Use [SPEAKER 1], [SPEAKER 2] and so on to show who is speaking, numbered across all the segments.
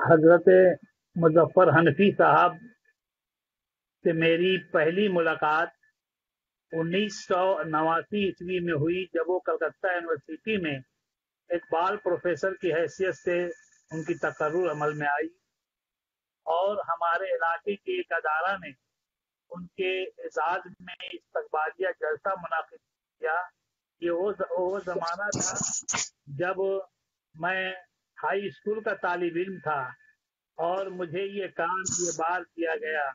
[SPEAKER 1] حضرت مظفر حنفی صاحب سے میری پہلی ملاقات 1989 میں ہوئی، جب وہ کلکتہ یونیورسٹی میں اقبال پروفیسر کی حیثیت سے ان کی تقرر عمل میں آئی، اور ہمارے علاقے کے ایک ادارہ نے ان کے اعزاز میں استقبالیہ جلسہ منعقد کیا۔ یہ وہ زمانہ تھا جب میں ہائی اسکول کا طالب علم تھا، اور مجھے یہ بار دیا گیا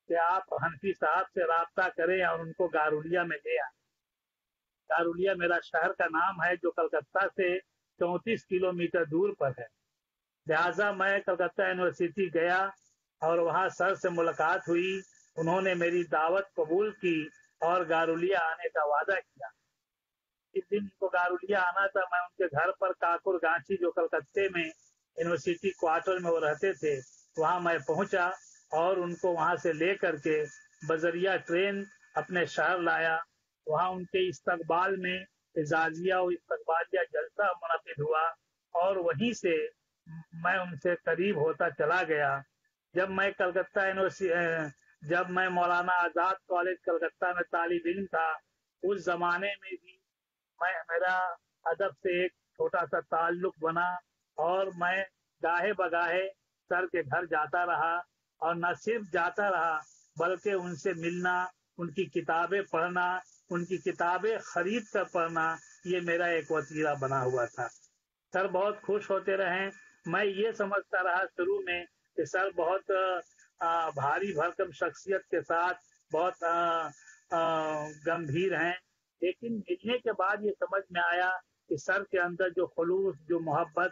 [SPEAKER 1] کہ آپ حنفی صاحب سے رابطہ کریں اور ان کو گارولیا میں لے آئیں۔ گارولیا میرا شہر کا نام ہے، جو کلکتہ سے 34 کلومیٹر دور پر ہے۔ لہٰذا میں کلکتہ یونیورسٹی گیا اور وہاں سر سے ملاقات ہوئی۔ انہوں نے میری دعوت قبول کی اور گارولیا آنے کا وعدہ کیا۔ اس دن کو گارولیا آنا تھا، میں ان کے گھر پر کاکر گانچی، جو کلکتے میں یونیورسٹی کوارٹر میں وہ رہتے تھے، وہاں میں پہنچا اور ان کو وہاں سے لے کر کے بذریعہ ٹرین اپنے شہر لایا۔ وہاں ان کے استقبال میں اعزازیہ و استقبالیہ جلسہ منعقد ہوا، اور وہیں سے میں ان سے قریب ہوتا چلا گیا۔ جب میں مولانا آزاد کالج کلکتہ میں طالب علم تھا، اس زمانے میں بھی میرا ادب سے ایک چھوٹا سا تعلق بنا، اور میں گاہے بگاہے سر کے گھر جاتا رہا، اور نہ صرف جاتا رہا بلکہ ان سے ملنا، ان کی کتابیں پڑھنا، ان کی کتابیں خرید کر پڑھنا، یہ میرا ایک وسیلہ بنا ہوا تھا۔ سر بہت خوش ہوتے رہے۔ میں یہ سمجھتا رہا شروع میں کہ سر بہت بھاری بھرکم شخصیت کے ساتھ بہت گمبھیر ہیں، لیکن ملنے کے بعد یہ سمجھ میں آیا کہ سر کے اندر جو خلوص، جو محبت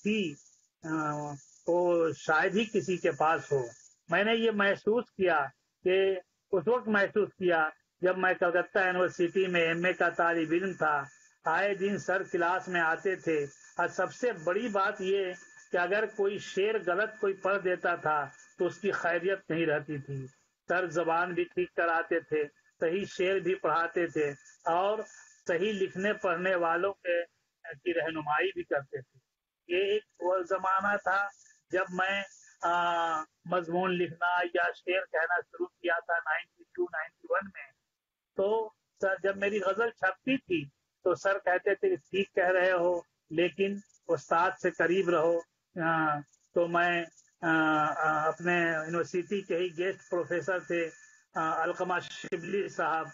[SPEAKER 1] تھی، وہ شاید ہی کسی کے پاس ہو۔ میں نے یہ محسوس کیا کہ اس وقت محسوس کیا جب میں کلکتہ یونیورسٹی میں ایم اے کا طالب علم تھا۔ آئے دن سر کلاس میں آتے تھے، اور سب سے بڑی بات یہ کہ اگر کوئی شعر غلط کوئی پڑھ دیتا تھا تو اس کی خیریت نہیں رہتی تھی۔ سر زبان بھی ٹھیک کراتے تھے، صحیح شعر بھی پڑھاتے تھے، اور صحیح لکھنے پڑھنے والوں کی رہنمائی بھی کرتے تھے۔ یہ ایک وہ زمانہ تھا جب میں مضمون لکھنا یا شعر کہنا شروع کیا تھا 92-91 میں۔ تو سر جب میری غزل چھپتی تھی تو سر کہتے تھے کہ ٹھیک کہہ رہے ہو، لیکن استاد سے قریب رہو۔ تو میں اپنے یونیورسٹی کے ہی گیسٹ پروفیسر تھے علقمہ شبلی صاحب،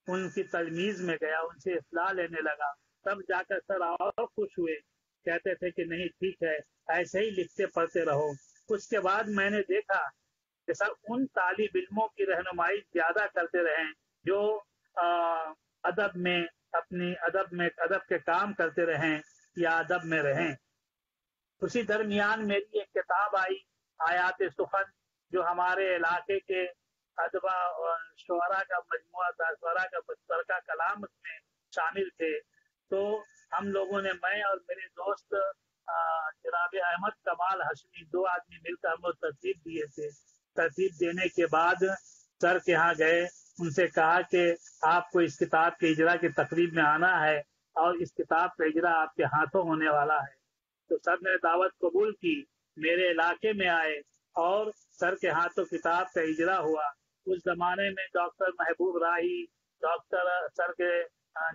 [SPEAKER 1] ان کی تلمیذ میں گیا، ان سے اصلاح لینے لگا۔ تب جا کر سر اور خوش ہوئے، کہتے تھے کہ نہیں ٹھیک ہے، ایسے ہی لکھتے پڑھتے رہو۔ اس کے بعد میں نے دیکھا کہ سر ان طالب علموں کی رہنمائی زیادہ کرتے رہے جو ادب میں ادب کے کام کرتے رہیں یا ادب میں رہیں۔ اسی درمیان میری ایک کتاب آئی، آیات سخن، جو ہمارے علاقے کے ادبا اور شعراء کا مجموعہ تھا، شعراء کا مشترکہ کلام اس میں شامل تھے۔ تو ہم لوگوں نے، میں اور میرے دوست جناب احمد کمال ہاشمی، 2 آدمی مل کر ہم لوگ ترتیب دیے تھے۔ ترتیب دینے کے بعد سر کے ہاں گئے، ان سے کہا کہ آپ کو اس کتاب کے اجرا کی تقریب میں آنا ہے، اور اس کتاب کا اجرا آپ کے ہاتھوں ہونے والا ہے۔ تو سر نے دعوت قبول کی، میرے علاقے میں آئے، اور سر کے ہاتھوں کتاب کا اجرا ہوا۔ اس زمانے میں ڈاکٹر محبوب راہی، ڈاکٹر سر کے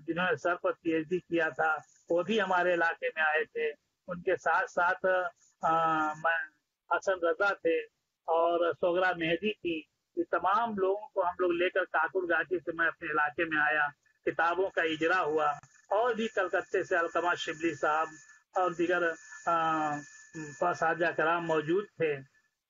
[SPEAKER 1] جنہوں نے سر پر پی ایچ ڈی کیا تھا، وہ بھی ہمارے علاقے میں آئے تھے۔ ان کے ساتھ ساتھ حسن رضا تھے اور سوگرا مہدی تھی۔ یہ تمام لوگوں کو ہم لوگ لے کر کاکر گاچی سے میں اپنے علاقے میں آیا، کتابوں کا اجرا ہوا، اور بھی کلکتے سے علقمہ شبلی صاحب اور دیگر اساتذہ کرام موجود تھے۔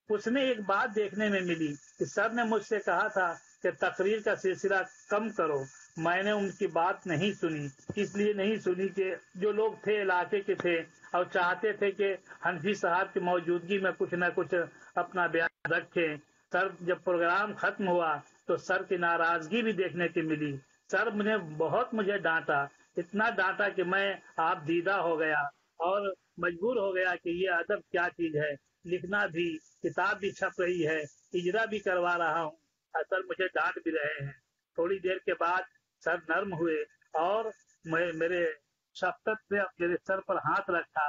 [SPEAKER 1] اس میں ایک بات دیکھنے میں ملی کہ سر نے مجھ سے کہا تھا کہ تقریر کا سلسلہ کم کرو۔ میں نے ان کی بات نہیں سنی، اس لیے نہیں سنی کہ جو لوگ تھے علاقے کے تھے اور چاہتے تھے کہ حنفی صاحب کی موجودگی میں کچھ نہ کچھ اپنا بیان رکھیں۔ سر جب پروگرام ختم ہوا تو سر کی ناراضگی بھی دیکھنے کی ملی۔ سر مجھے ڈانٹا، اتنا ڈانٹا کہ میں آپ دیدہ ہو گیا اور مجبور ہو گیا کہ یہ ادب کیا چیز ہے، لکھنا بھی، کتاب بھی چھپ رہی ہے، اجرا بھی کروا رہا ہوں، اور سر مجھے ڈانٹ بھی رہے ہیں۔ تھوڑی دیر کے بعد سر نرم ہوئے اور میرے شفقت سے میرے سر پر ہاتھ رکھا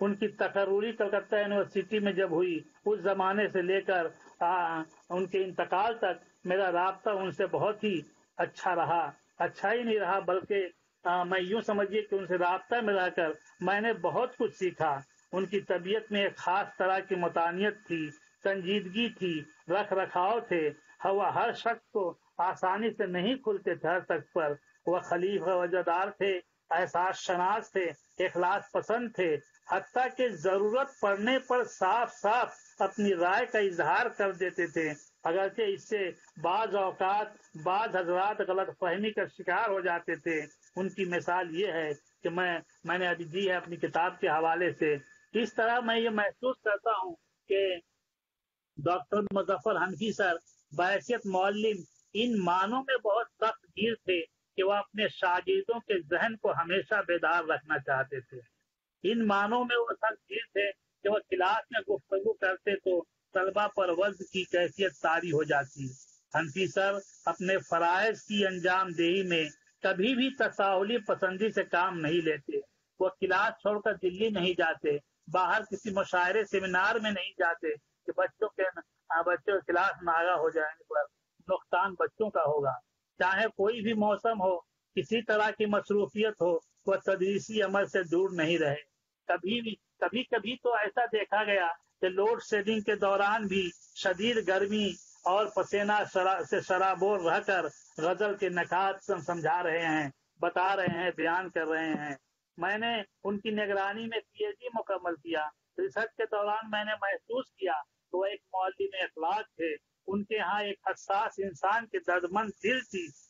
[SPEAKER 1] ان کی تقرری کلکتہ یونیورسٹی میں جب ہوئی، اس زمانے سے لے کر ان کے انتقال تک میرا رابطہ ان سے بہت ہی اچھا رہا. اچھا ہی نہیں رہا بلکہ میں یوں سمجھیے کہ ان سے رابطہ میں رہ کر میں نے بہت کچھ سیکھا. ان کی طبیعت میں ایک خاص طرح کی متانیت تھی، سنجیدگی تھی، رکھ رکھاؤ تھے. وہ ہر شخص کو آسانی سے نہیں کھلتے تھے ہر شخص پر. وہ خلیفہ وجدار تھے، احساس شناس تھے، اخلاص پسند تھے، حتیٰ کہ ضرورت پڑنے پر صاف صاف اپنی رائے کا اظہار کر دیتے تھے. اگرچہ اس سے بعض اوقات بعض حضرات غلط فہمی کا شکار ہو جاتے تھے. ان کی مثال یہ ہے کہ میں نے ابھی دی ہے اپنی کتاب کے حوالے سے. اس طرح میں یہ محسوس کرتا ہوں کہ ڈاکٹر مظفر حنفی سر بحیثیت معلم ان معنوں میں بہت سخت گیر تھے کہ وہ اپنے شاگردوں کے ذہن کو ہمیشہ بیدار رکھنا چاہتے تھے. ان معنوں میں وہ سخت گیر تھے کہ وہ کلاس میں گفتگو کرتے تو طلبہ پر وضع کی کیفیت طاری ہو جاتی. حنفی سر اپنے فرائض کی انجام دہی میں کبھی بھی تساہلی پسندی سے کام نہیں لیتے. وہ کلاس چھوڑ کر دلی نہیں جاتے، باہر کسی مشاعرے سیمینار میں نہیں جاتے کہ بچوں کلاس میں آگاہ ہو جائیں پر نقصان بچوں کا ہوگا. چاہے کوئی بھی موسم ہو، کسی طرح کی مصروفیت ہو، وہ تدریسی عمل سے دور نہیں رہے. کبھی کبھی تو ایسا دیکھا گیا کہ لوڈ شیڈنگ کے دوران بھی شدید گرمی اور پسینہ سے شرابور رہ کر غزل کے نکات سمجھا رہے ہیں، بتا رہے ہیں، بیان کر رہے ہیں. میں نے ان کی نگرانی میں پی ایچ ڈی مکمل کیا. ریسرچ کے دوران میں نے محسوس کیا کہ وہ ایک معلم اخلاق تھے. ان کے ہاں ایک حساس انسان کے دردمند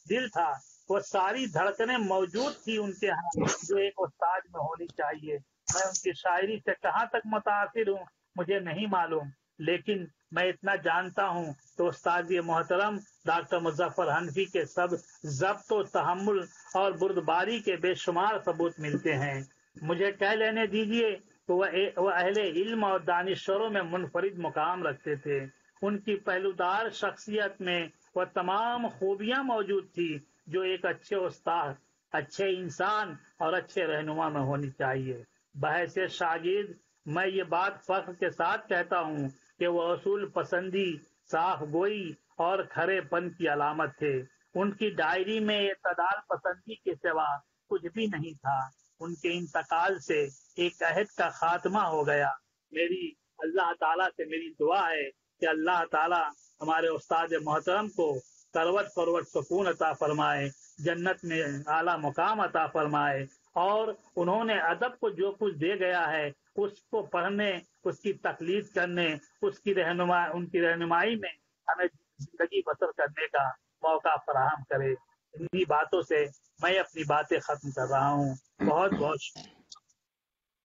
[SPEAKER 1] دل تھا. وہ ساری دھڑکنیں موجود تھی ان کے ہاں جو ایک استاد میں ہونی چاہیے. میں ان کی شاعری سے کہاں تک متاثر ہوں مجھے نہیں معلوم، لیکن میں اتنا جانتا ہوں تو استاد محترم ڈاکٹر مظفر حنفی کے سب ضبط و تحمل اور بردباری کے بے شمار ثبوت ملتے ہیں. مجھے کہہ لینے دیجیے کہ وہ اہل علم اور دانشوروں میں منفرد مقام رکھتے تھے. ان کی پہلودار شخصیت میں وہ تمام خوبیاں موجود تھی جو ایک اچھے استاد، اچھے انسان اور اچھے رہنما میں ہونی چاہیے. بحیثیت شاگرد میں یہ بات فخر کے ساتھ کہتا ہوں کہ وہ اصول پسندی، صاف گوئی اور کھرے پن کی علامت تھے. ان کی ڈائری میں اعتدال پسندی کے سوا کچھ بھی نہیں تھا. ان کے انتقال سے ایک عہد کا خاتمہ ہو گیا. میری اللہ تعالیٰ سے میری دعا ہے کہ اللہ تعالیٰ ہمارے استاد محترم کو کروٹ پروٹ سکون عطا فرمائے، جنت میں اعلیٰ مقام عطا فرمائے، اور انہوں نے ادب کو جو کچھ دے گیا ہے اس کو پڑھنے، اس کی تقلید کرنے، ان کی رہنمائی میں ہمیں زندگی بسر کرنے کا موقع فراہم کرے. انہی باتوں سے میں اپنی باتیں ختم کر رہا ہوں. بہت بہت